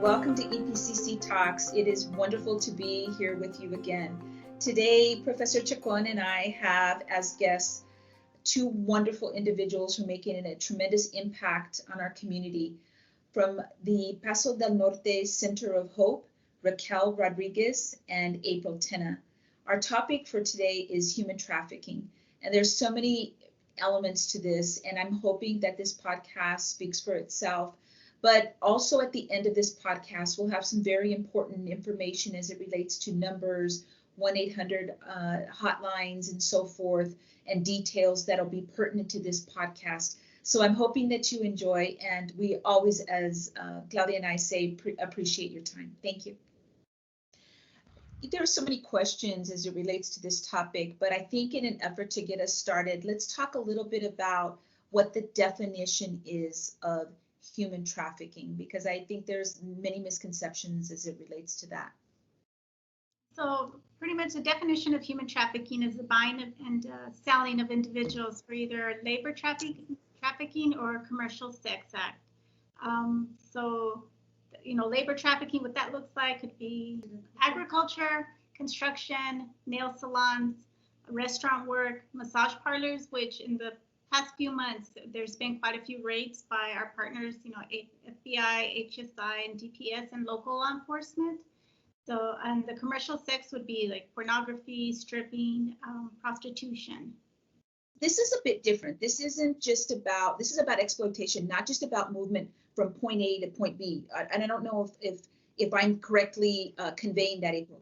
welcome to EPCC Talks. It is wonderful to be here with you again. Today, Professor Chacon and I have as guests two wonderful individuals who are making a tremendous impact on our community. From the Paso del Norte Center of Hope, Raquel Rodriguez and April Tena. Our topic for today is human trafficking, and there's so many elements to this, and I'm hoping that this podcast speaks for itself. But also at the end of this podcast, we'll have some very important information as it relates to numbers, 1-800 hotlines and so forth, and details that'll be pertinent to this podcast. So I'm hoping that you enjoy, and we always, as Claudia and I say, appreciate your time. Thank you. There are so many questions as it relates to this topic, but I think in an effort to get us started, let's talk a little bit about what the definition is of human trafficking, because I think there's many misconceptions as it relates to that. So pretty much the definition of human trafficking is the buying of and selling of individuals for either labor trafficking or commercial sex act. Labor trafficking, what that looks like could be agriculture, construction, nail salons, restaurant work, massage parlors, which in the past few months, there's been quite a few raids by our partners, FBI, HSI, and DPS and local law enforcement. So, and the commercial sex would be like pornography, stripping, prostitution. This is a bit different. This is about exploitation, not just about movement from point A to point B. And I don't know if I'm correctly conveying that, April.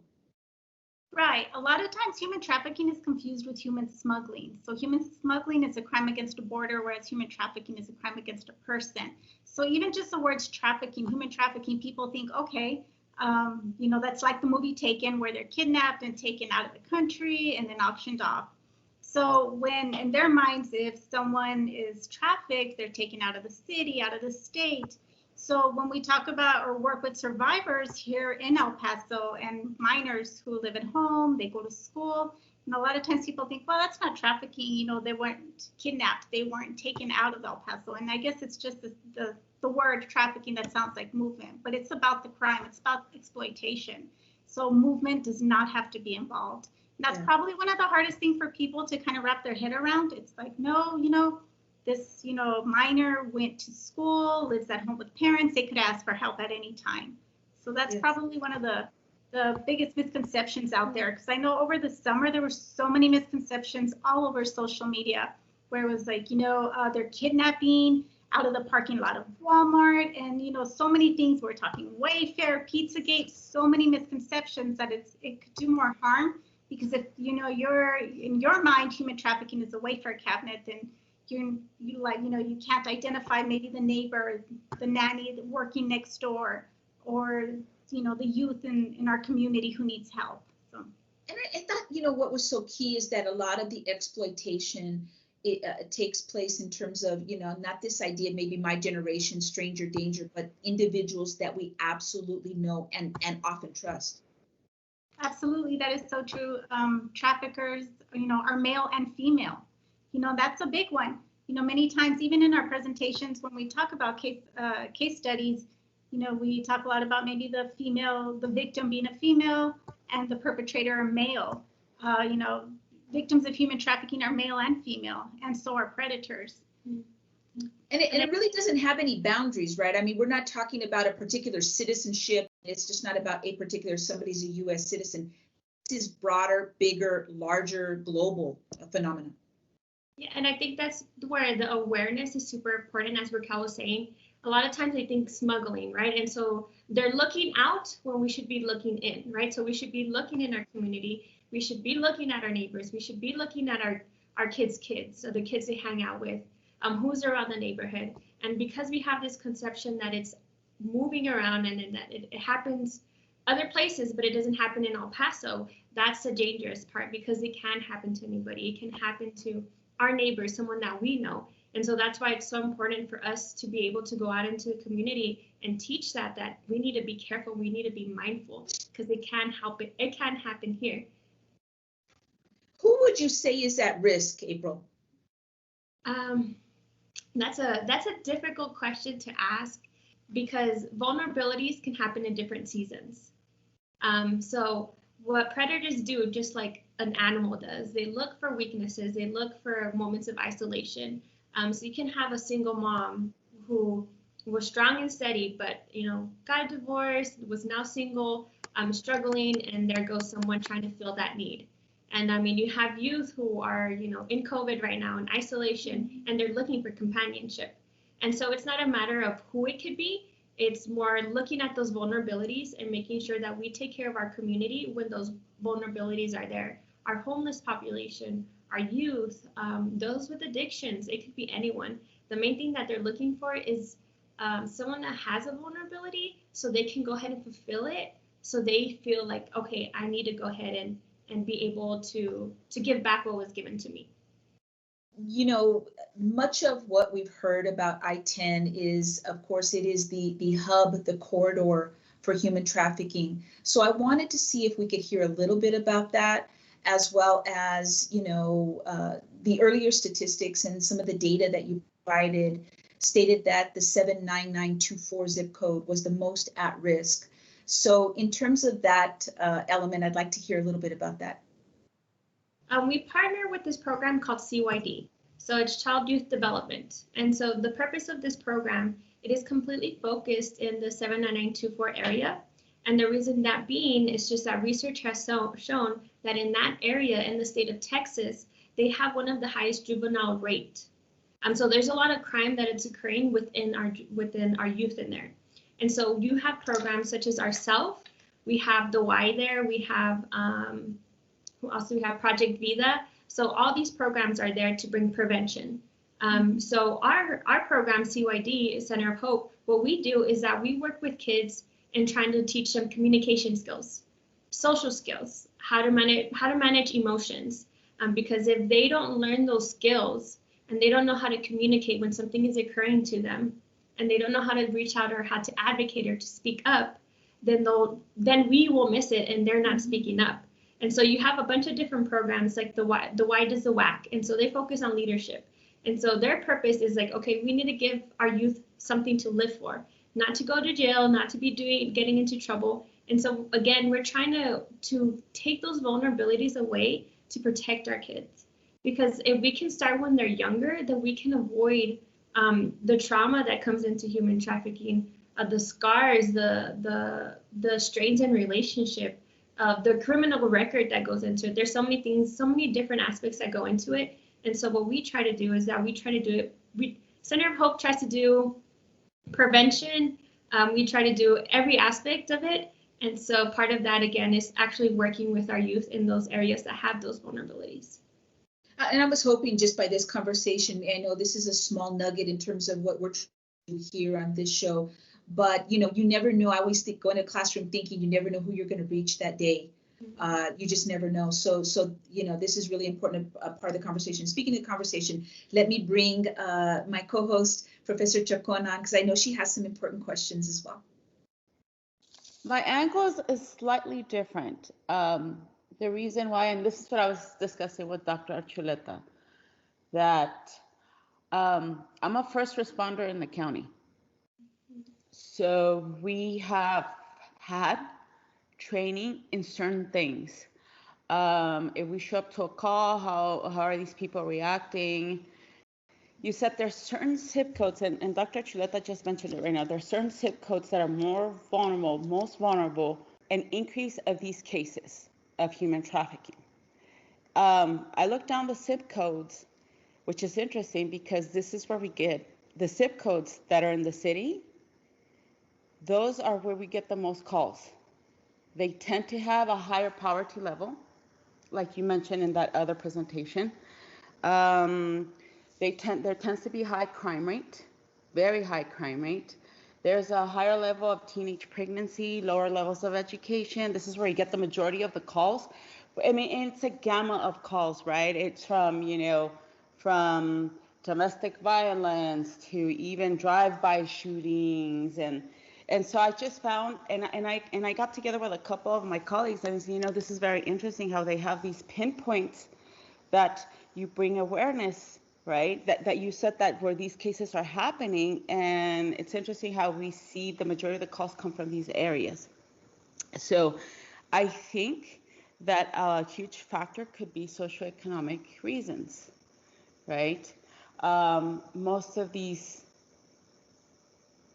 Right. A lot of times human trafficking is confused with human smuggling. So human smuggling is a crime against a border, whereas human trafficking is a crime against a person. So even just the words trafficking, human trafficking, people think, okay, that's like the movie Taken, where they're kidnapped and taken out of the country and then auctioned off. So when in their minds, if someone is trafficked, they're taken out of the city, out of the state. So when we talk about or work with survivors here in El Paso and minors who live at home, they go to school, and a lot of times people think, well, that's not trafficking, they weren't kidnapped, they weren't taken out of El Paso. And I guess it's just the word trafficking that sounds like movement, but it's about the crime, it's about exploitation. So movement does not have to be involved. And that's probably one of the hardest things for people to kind of wrap their head around. It's like, no, this, minor went to school, lives at home with parents, they could ask for help at any time. So that's probably one of the biggest misconceptions out there, because I know over the summer there were so many misconceptions all over social media, where it was like, they're kidnapping out of the parking lot of Walmart, and so many things. We're talking Wayfair, Pizzagate, so many misconceptions that it could do more harm, because if you're in your mind, human trafficking is a Wayfair cabinet, then you can't identify maybe the neighbor, the nanny working next door, or the youth in our community who needs help. So, and I thought what was so key is that a lot of the exploitation takes place in terms of not this idea, maybe my generation, stranger danger, but individuals that we absolutely know and often trust. Absolutely, that is so true. Traffickers, are male and female. That's a big one. Many times, even in our presentations, when we talk about case studies, we talk a lot about maybe the victim being a female and the perpetrator a male. Victims of human trafficking are male and female, and so are predators. And it really doesn't have any boundaries, right? I mean, we're not talking about a particular citizenship. It's just not about a particular, somebody's a U.S. citizen. This is broader, bigger, larger, global phenomenon. Yeah, and I think that's where the awareness is super important, as Raquel was saying. A lot of times they think smuggling, right? And so they're looking out when we should be looking in, right? So we should be looking in our community. We should be looking at our neighbors. We should be looking at our kids' so the kids they hang out with, who's around the neighborhood. And because we have this conception that it's moving around and that it happens other places, but it doesn't happen in El Paso, that's the dangerous part, because it can happen to anybody. It can happen to our neighbors, someone that we know. And so that's why it's so important for us to be able to go out into the community and teach that we need to be careful, we need to be mindful, because it can happen here. Who would you say is at risk, April? That's a difficult question to ask. because vulnerabilities can happen in different seasons. So what predators do, just like an animal does, they look for weaknesses, they look for moments of isolation. So you can have a single mom who was strong and steady, but got a divorce, was now single, struggling, and there goes someone trying to fill that need. And I mean, you have youth who are, in COVID right now in isolation, and they're looking for companionship. And so it's not a matter of who it could be. It's more looking at those vulnerabilities and making sure that we take care of our community when those vulnerabilities are there. Our homeless population, our youth, those with addictions, it could be anyone. The main thing that they're looking for is someone that has a vulnerability so they can go ahead and fulfill it. So they feel like, okay, I need to go ahead and be able to give back what was given to me. Much of what we've heard about I-10 is, of course, it is the hub, the corridor for human trafficking. So I wanted to see if we could hear a little bit about that, as well as, the earlier statistics and some of the data that you provided stated that the 79924 zip code was the most at risk. So in terms of that element, I'd like to hear a little bit about that. We partner with this program called CYD. So it's Child Youth Development. And so the purpose of this program, it is completely focused in the 79924 area. And the reason that being is just that research has shown that in that area in the state of Texas, they have one of the highest juvenile rate. So there's a lot of crime that it's occurring within our youth in there. And so you have programs such as ourselves. We have the Y there. We have we have Project Vida. So all these programs are there to bring prevention. So our program, CYD, Center of Hope, what we do is that we work with kids in trying to teach them communication skills, social skills, how to manage emotions. Because if they don't learn those skills and they don't know how to communicate when something is occurring to them, and they don't know how to reach out or how to advocate or to speak up, then we will miss it and they're not speaking up. And so you have a bunch of different programs like the Y does the WAC. And so they focus on leadership. And so their purpose is like, okay, we need to give our youth something to live for, not to go to jail, not to be getting into trouble. And so again, we're trying to take those vulnerabilities away to protect our kids. Because if we can start when they're younger, then we can avoid the trauma that comes into human trafficking, the scars, the strains in relationship, the criminal record that goes into it. There's so many things, so many different aspects that go into it. And so what we try to do is that we try to do it. Center of Hope tries to do prevention. We try to do every aspect of it. And so part of that, again, is actually working with our youth in those areas that have those vulnerabilities. And I was hoping just by this conversation, I know this is a small nugget in terms of what we're trying to do here on this show, but you never know. I always go into a classroom thinking you never know who you're going to reach that day. You just never know. So this is really important part of the conversation. Speaking of conversation, let me bring my co-host, Professor Chacon, on, because I know she has some important questions as well. My angle is slightly different. The reason why, and this is what I was discussing with Dr. Archuleta, that I'm a first responder in the county. So we have had training in certain things. If we show up to a call, how are these people reacting? You said there's certain zip codes, and Dr. Archuleta just mentioned it right now. There's certain zip codes that are most vulnerable, an increase of these cases of human trafficking. I looked down the zip codes, which is interesting because this is where we get the zip codes that are in the city. Those are where we get the most calls. They tend to have a higher poverty level, like you mentioned in that other presentation. There tends to be high crime rate, very high crime rate. There's a higher level of teenage pregnancy, lower levels of education. This is where you get the majority of the calls. I mean, it's a gamma of calls, right? It's from domestic violence to even drive-by shootings, and so I just found, and I got together with a couple of my colleagues and said, this is very interesting how they have these pinpoints that you bring awareness right? That you said that where these cases are happening, and it's interesting how we see the majority of the calls come from these areas. So I think that a huge factor could be socioeconomic reasons, right? Most of these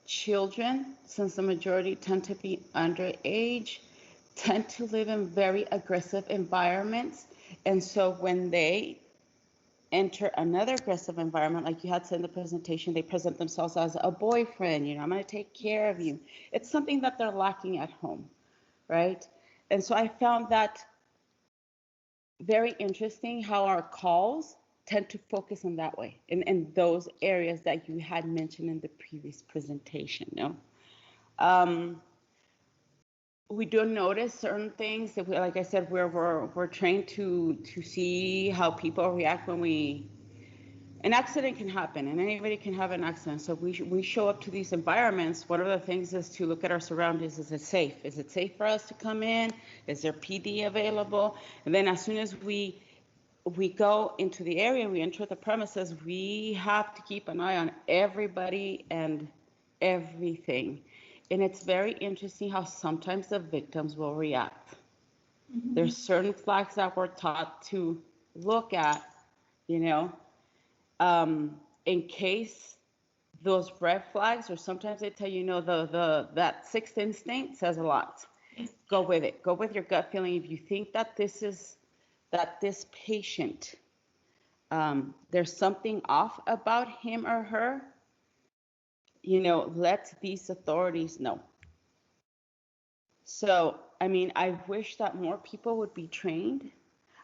children, since the majority tend to be underage, tend to live in very aggressive environments. And so when they enter another aggressive environment, like you had said in the presentation, they present themselves as a boyfriend, I'm going to take care of you. It's something that they're lacking at home, right? And so I found that very interesting how our calls tend to focus in that way, in those areas that you had mentioned in the previous presentation. We do notice certain things that, like I said, we're trained to see how people react when an accident can happen, and anybody can have an accident. So we show up to these environments. One of the things is to look at our surroundings. Is it safe? Is it safe for us to come in? Is there PD available? And then as soon as we go into the area, we enter the premises, we have to keep an eye on everybody and everything. And it's very interesting how sometimes the victims will react. Mm-hmm. There's certain flags that we're taught to look at, in case those red flags, or sometimes they tell that sixth instinct says a lot. Go with it. Go with your gut feeling. If you think that this patient, there's something off about him or her, let these authorities know. So, I wish that more people would be trained.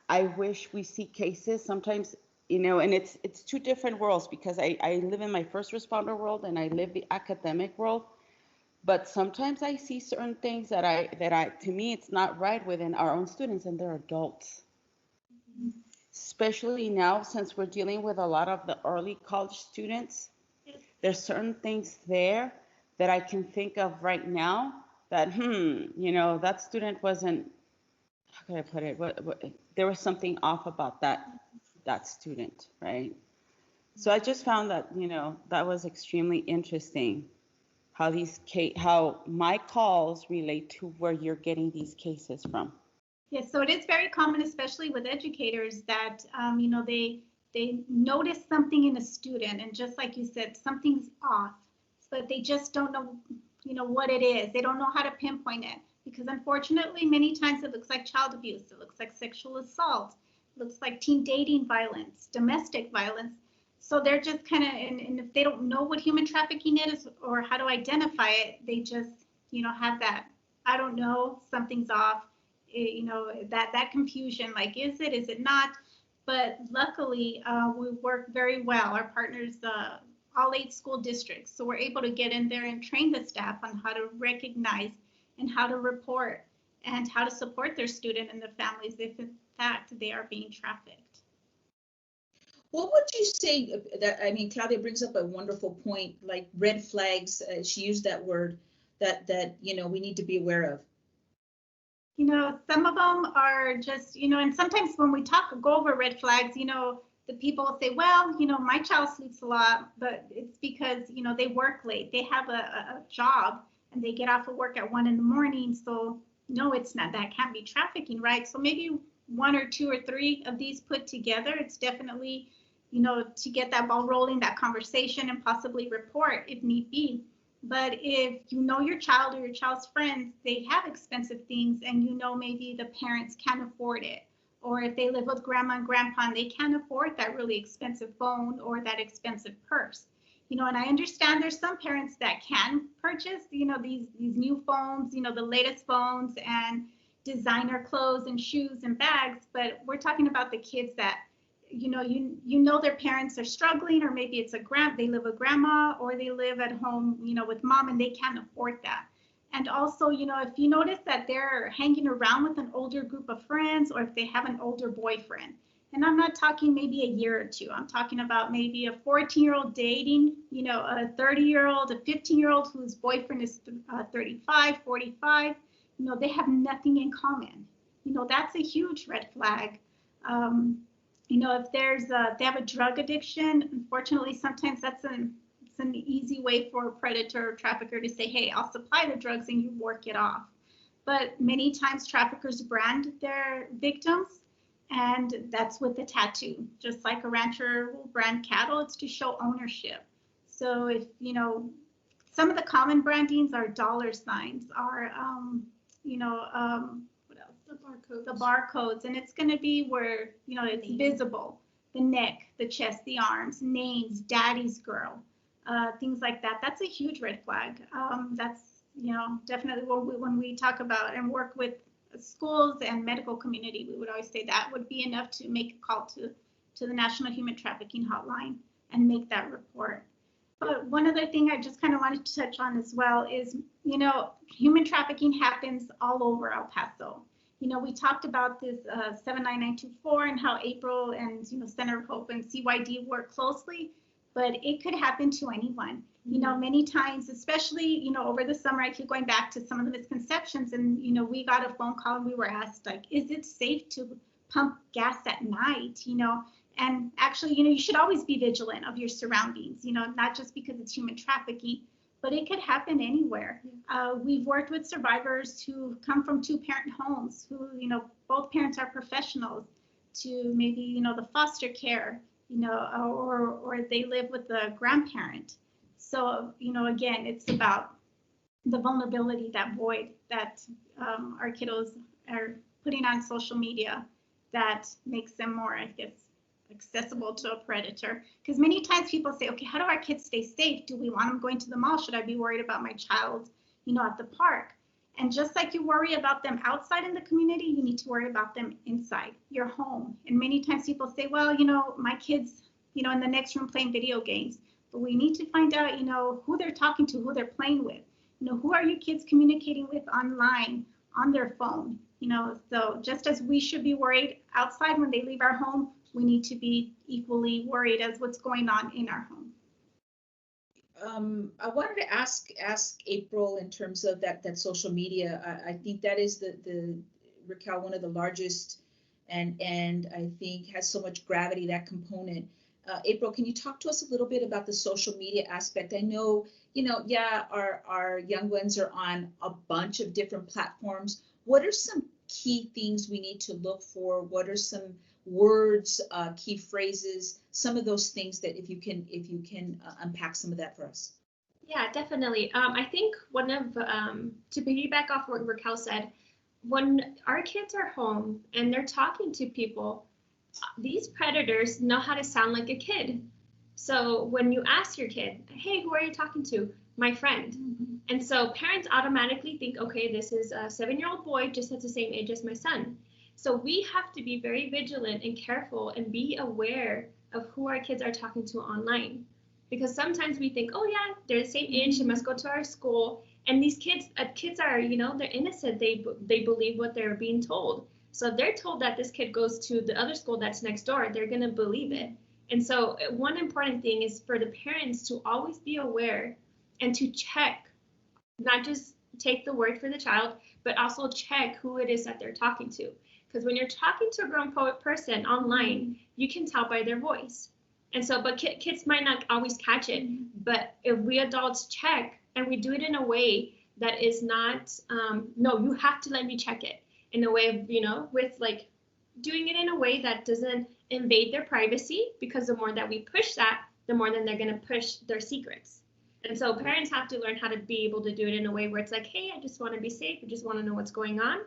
I wish we see cases sometimes, and it's two different worlds, because I live in my first responder world and I live the academic world. But sometimes I see certain things that I to me, it's not right within our own students, and they're adults. Mm-hmm. Especially now, since we're dealing with a lot of the early college students, there's certain things there that I can think of right now that, that student wasn't, how can I put it? There was something off about that student, right? So I just found that, that was extremely interesting, how my calls relate to where you're getting these cases from. Yes, so it is very common, especially with educators, that they notice something in a student, and just like you said, something's off, but they just don't know, what it is. They don't know how to pinpoint it, because unfortunately, many times it looks like child abuse, it looks like sexual assault, it looks like teen dating violence, domestic violence. So they're just kind of, and if they don't know what human trafficking is or how to identify it, they just, have that, I don't know, something's off, that confusion, like, is it not? But luckily, we work very well. Our partners, all 8 school districts. So we're able to get in there and train the staff on how to recognize and how to report and how to support their student and the families if in fact they are being trafficked. What would you say that, Claudia brings up a wonderful point, like red flags, she used that word that we need to be aware of. Some of them are just, and sometimes when we go over red flags, the people say, well, my child sleeps a lot, but it's because, they work late. They have a job and they get off of work at 1 a.m. So no, it's not, that can't be trafficking, right? So maybe 1 or 2 or 3 of these put together, it's definitely, to get that ball rolling, that conversation, and possibly report if need be. But if your child or your child's friends, they have expensive things, and maybe the parents can't afford it, or if they live with grandma and grandpa and they can't afford that really expensive phone or that expensive purse, and I understand there's some parents that can purchase, these new phones, the latest phones and designer clothes and shoes and bags, but we're talking about the kids that their parents are struggling, or maybe it's they live with grandma, or they live at home, with mom, and they can't afford that. And also, if you notice that they're hanging around with an older group of friends, or if they have an older boyfriend, and I'm not talking maybe a year or 2, I'm talking about maybe a 14-year-old dating, a 30-year-old, a 15-year-old whose boyfriend is 35, 45, they have nothing in common. That's a huge red flag. if they have a drug addiction, unfortunately, sometimes it's an easy way for a predator or trafficker to say, hey, I'll supply the drugs and you work it off. But many times traffickers brand their victims, and that's with the tattoo. Just like a rancher will brand cattle, it's to show ownership. So if, some of the common brandings are dollar signs, are, what else? The barcodes, and it's going to be where, it's visible, the neck, the chest, the arms, names, daddy's girl, things like that. That's a huge red flag. That's, definitely when we talk about and work with schools and medical community, we would always say that would be enough to make a call to the National Human Trafficking Hotline and make that report. But one other thing I just kind of wanted to touch on as well is, human trafficking happens all over El Paso. We talked about this 79924 and how April and, Center of Hope and CYD work closely, but it could happen to anyone. Many times, especially, over the summer, I keep going back to some of the misconceptions, and, we got a phone call and we were asked, like, is it safe to pump gas at night? And actually, you should always be vigilant of your surroundings, not just because it's human trafficking, but it could happen anywhere. We've worked with survivors who come from two-parent homes, who, both parents are professionals, to maybe, the foster care, or they live with the grandparent. So, again, it's about the vulnerability, that void that our kiddos are putting on social media that makes them more, I guess, accessible to a predator. Because many times people say, okay, how do our kids stay safe? Do we want them going to the mall? Should I be worried about my child, at the park? And just like you worry about them outside in the community, you need to worry about them inside your home. And many times people say, well, my kids, in the next room playing video games. But we need to find out, who they're talking to, who they're playing with. Who are your kids communicating with online, on their phone? So just as we should be worried outside when they leave our home, we need to be equally worried as what's going on in our home. I wanted to ask April in terms of that social media. I think that is the Raquel, one of the largest, and I think has so much gravity, that component. April, can you talk to us a little bit about the social media aspect? I know, our young ones are on a bunch of different platforms. What are some key things we need to look for? What are some words, key phrases, some of those things that if you can unpack some of that for us? Yeah, definitely. I think one of, to piggyback off what Raquel said, when our kids are home and they're talking to people, these predators know how to sound like a kid. So when you ask your kid, hey, who are you talking to? My friend. Mm-hmm. And so parents automatically think, okay, this is a 7-year-old boy just at the same age as my son. So we have to be very vigilant and careful and be aware of who our kids are talking to online. Because sometimes we think, oh yeah, they're the same age, they must go to our school. And these kids are, they're innocent. They believe what they're being told. So if they're told that this kid goes to the other school that's next door, they're going to believe it. And so one important thing is for the parents to always be aware and to check, not just take the word for the child, but also check who it is that they're talking to. Because when you're talking to a grown person online, you can tell by their voice. And so, but kids might not always catch it. But if we adults check and we do it in a way that is not, no, you have to let me check it. In a way of, with like doing it in a way that doesn't invade their privacy, because the more that we push that, the more then they're going to push their secrets. And so parents have to learn how to be able to do it in a way where it's like, hey, I just want to be safe. I just want to know what's going on.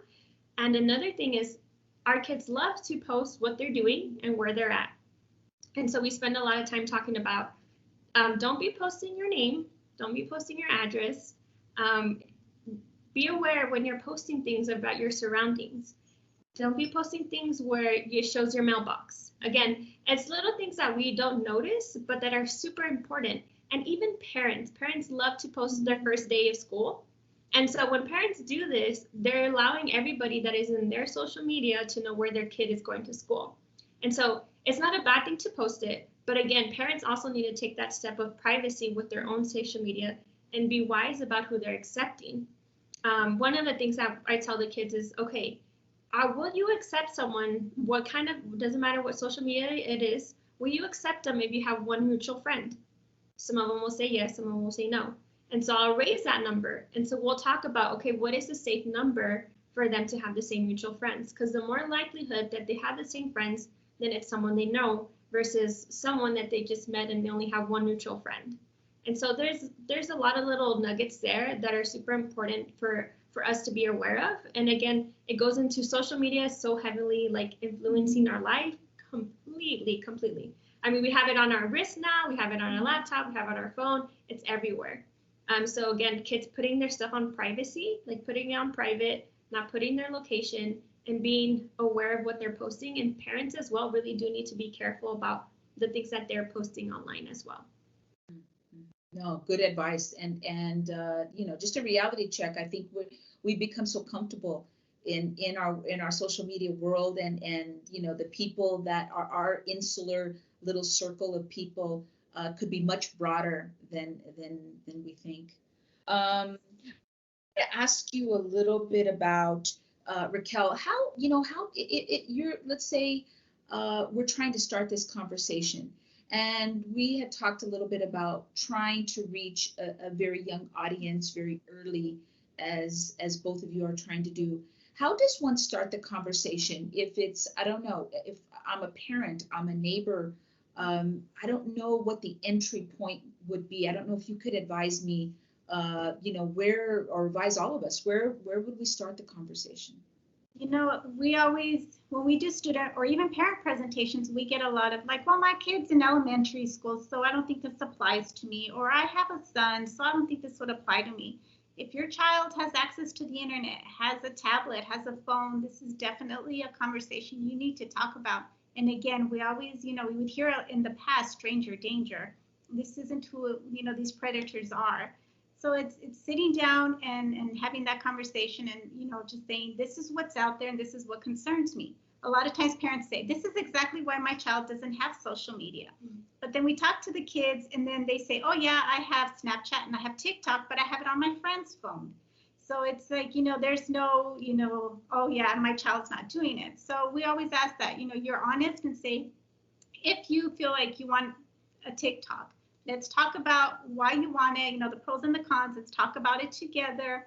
And another thing is our kids love to post what they're doing and where they're at. And so we spend a lot of time talking about, don't be posting your name. Don't be posting your address. Be aware when you're posting things about your surroundings. Don't be posting things where it shows your mailbox. Again, it's little things that we don't notice, but that are super important. And even parents love to post their first day of school. And so when parents do this, they're allowing everybody that is in their social media to know where their kid is going to school. And so it's not a bad thing to post it. But again, parents also need to take that step of privacy with their own social media and be wise about who they're accepting. One of the things that I tell the kids is, okay, Will you accept someone, what kind of, doesn't matter what social media it is, will you accept them if you have one mutual friend? Some of them will say yes, some of them will say no. And so I'll raise that number. And so we'll talk about, okay, what is the safe number for them to have the same mutual friends? Because the more likelihood that they have the same friends, then it's someone they know versus someone that they just met and they only have one mutual friend. And so there's a lot of little nuggets there that are super important for us to be aware of. And again, it goes into social media so heavily, like influencing our life completely. I mean, we have it on our wrist now, we have it on our laptop, we have it on our phone, it's everywhere. So again, kids putting their stuff on privacy, like putting it on private, not putting their location, and being aware of what they're posting. And parents as well really do need to be careful about the things that they're posting online as well. No, good advice. And you know, just a reality check. I think we've become so comfortable in our social media world, and you know, the people that are our insular little circle of people could be much broader than we think. I'm going to ask you a little bit about Raquel. How you're, let's say we're trying to start this conversation, and we had talked a little bit about trying to reach a very young audience very early, as both of you are trying to do. How does one start the conversation? If it's, I don't know, if I'm a parent, I'm a neighbor, I don't know what the entry point would be. I don't know if you could advise me, you know, where, or advise all of us, where would we start the conversation? You know, we always, when we do student or even parent presentations, we get a lot of like, well, my kid's in elementary school, so I don't think this applies to me. Or I have a son, so I don't think this would apply to me. If your child has access to the internet, has a tablet, has a phone, this is definitely a conversation you need to talk about. And again, we always, you know, we would hear in the past, stranger danger. This isn't who, you know, these predators are. So it's sitting down and having that conversation and, you know, just saying, this is what's out there and this is what concerns me. A lot of times parents say, this is exactly why my child doesn't have social media. But then we talk to the kids and then they say, oh yeah, I have Snapchat and I have TikTok, but I have it on my friend's phone. So it's like, you know, there's no, you know, oh yeah, my child's not doing it. So we always ask that, you know, you're honest and say, if you feel like you want a TikTok, let's talk about why you want it, you know, the pros and the cons. Let's talk about it together,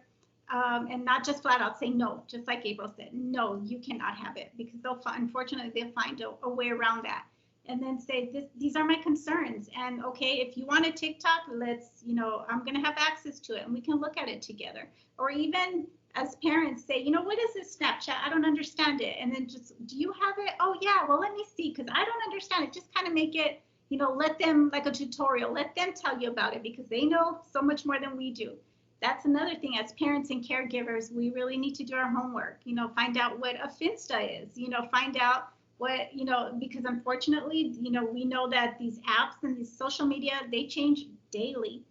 and not just flat out say no, just like April said, no, you cannot have it, because unfortunately, they'll find a way around that. And then say, these are my concerns. And okay, if you want a TikTok, let's, you know, I'm going to have access to it and we can look at it together. Or even as parents say, you know, what is this Snapchat? I don't understand it. And then just, do you have it? Oh yeah, well, let me see, because I don't understand it. Just kind of make it, you know, let them, like a tutorial, let them tell you about it, because they know so much more than we do. That's another thing, as parents and caregivers, we really need to do our homework, you know, find out what a Finsta is, you know, find out what, you know, because unfortunately, you know, we know that these apps and these social media, they change daily.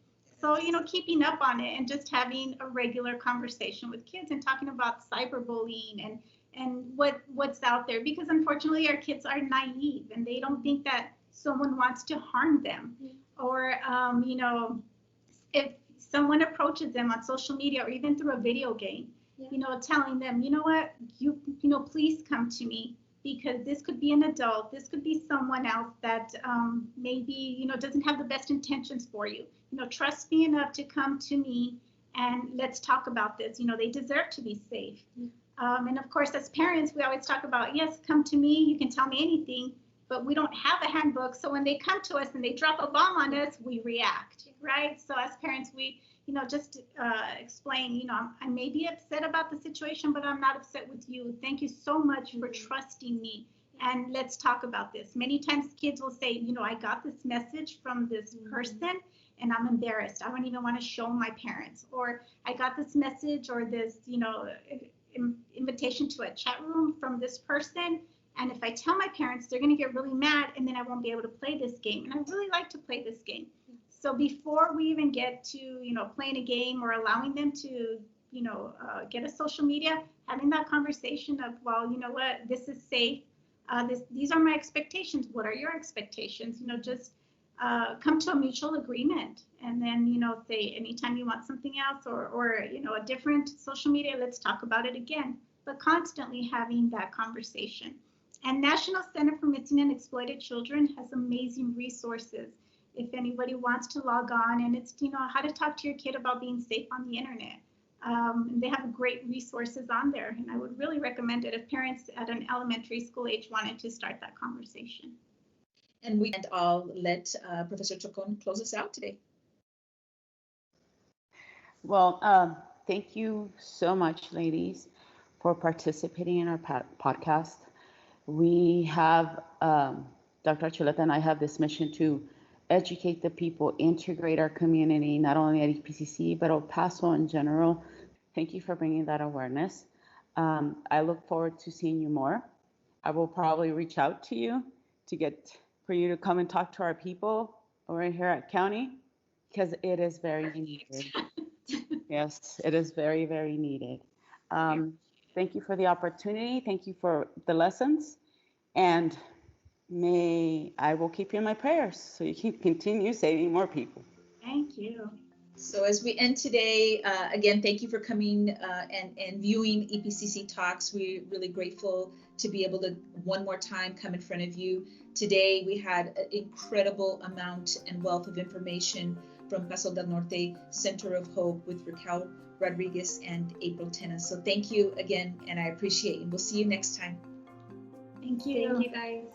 So, you know, keeping up on it and just having a regular conversation with kids and talking about cyberbullying and what's out there, because unfortunately our kids are naive and they don't think that someone wants to harm them. Or, you know, if someone approaches them on social media or even through a video game, you know, telling them, you know what, you know, please come to me, because this could be an adult, this could be someone else that maybe, you know, doesn't have the best intentions for you. You know, trust me enough to come to me and let's talk about this. You know, they deserve to be safe. And of course, as parents, we always talk about, yes, come to me, you can tell me anything, but we don't have a handbook. So when they come to us and they drop a bomb on us, we react, right? So as parents, we, you know, just explain, you know, I may be upset about the situation, but I'm not upset with you. Thank you so much for trusting me. And let's talk about this. Many times kids will say, you know, I got this message from this person and I'm embarrassed. I don't even want to show my parents. Or I got this message or this, you know, invitation to a chat room from this person. And if I tell my parents, they're going to get really mad and then I won't be able to play this game. And I really like to play this game. So before we even get to, you know, playing a game or allowing them to, you know, get a social media, having that conversation of, well, you know what, this is safe. These are my expectations. What are your expectations? You know, just come to a mutual agreement. And then, you know, say anytime you want something else or, you know, a different social media, let's talk about it again. but constantly having that conversation. And National Center for Missing and Exploited Children has amazing resources. If anybody wants to log on, and it's, how to talk to your kid about being safe on the internet. They have great resources on there, and I would really recommend it if parents at an elementary school age wanted to start that conversation. And I'll let Professor Chacon close us out today. Well, thank you so much, ladies, for participating in our podcast. We have, Dr. Archuleta and I have this mission to educate the people, integrate our community, not only at EPCC, but El Paso in general. Thank you for bringing that awareness. I look forward to seeing you more. I will probably reach out to you for you to come and talk to our people over here at county, because it is very needed. Yes, it is very, very needed. Thank you for the opportunity. Thank you for the lessons. And I will keep you in my prayers so you can continue saving more people. Thank you. So as we end today, again, thank you for coming and viewing EPCC Talks. We're really grateful to be able to one more time come in front of you. Today, we had an incredible amount and wealth of information from Paso del Norte Center of Hope with Raquel Rodriguez and April Tena. So thank you again, and I appreciate you. We'll see you next time. Thank you. Thank you, guys.